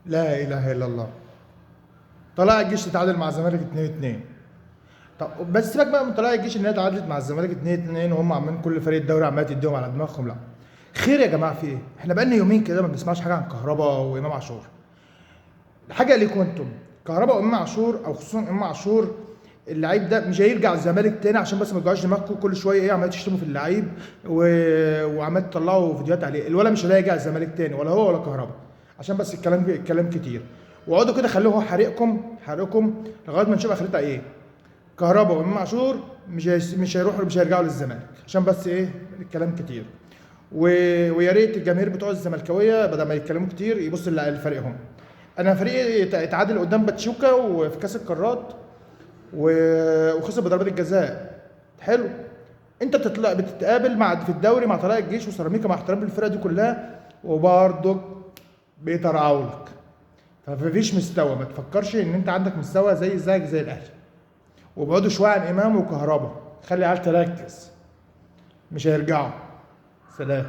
لا اله الا الله. طلائع الجيش تتعادل مع الزمالك 2-2. طب بس سيبك بقى من طلائع الجيش ان هي تعادلت مع الزمالك 2-2 وهم عاملين كل فريق الدوري عمال تديهم على دماغهم. لا خير يا جماعه، في ايه؟ احنا بقالنا يومين كده ما بنسمعش حاجه عن كهربا وامام عاشور. حاجه ليكم انتم، كهربا وامام عاشور او خصوصا امام عاشور. اللعيب ده مش هيرجع الزمالك تاني، عشان بس ما تجوعش دماغكم كل شويه ايه عمال تشتموا في اللعيب وعمال تطلعوا فيديوهات عليه. الولا مش هيرجع الزمالك تاني، ولا هو ولا كهربا. عشان بس الكلام كتير. واقعدوا كده خلوه هو حارقكم لغايه ما نشوف اخرتها ايه. كهربا وامام عاشور مش هيروحوا، مش هيرجعوا للزمالك، عشان بس ايه الكلام كتير. ويا ريت الجماهير بتوع الزملكاويه بدل ما يتكلموا كتير يبصوا لفريقهم. انا فريقي اتعادل قدام باتشوكا وفي كاس القارات وخسر بضربات الجزاء. حلو. انت بتتقابل في الدوري مع طلائع الجيش وسيراميكا، مع احترام للفرقه دي كلها، وبرضك بيترعوا لك. فمفيش مستوى، ما تفكرش ان انت عندك مستوى زيك زي الاهلي. وابعدوا شويه عن امام وكهربا، خلي العيال تركز. مش هيرجعوا. سلام.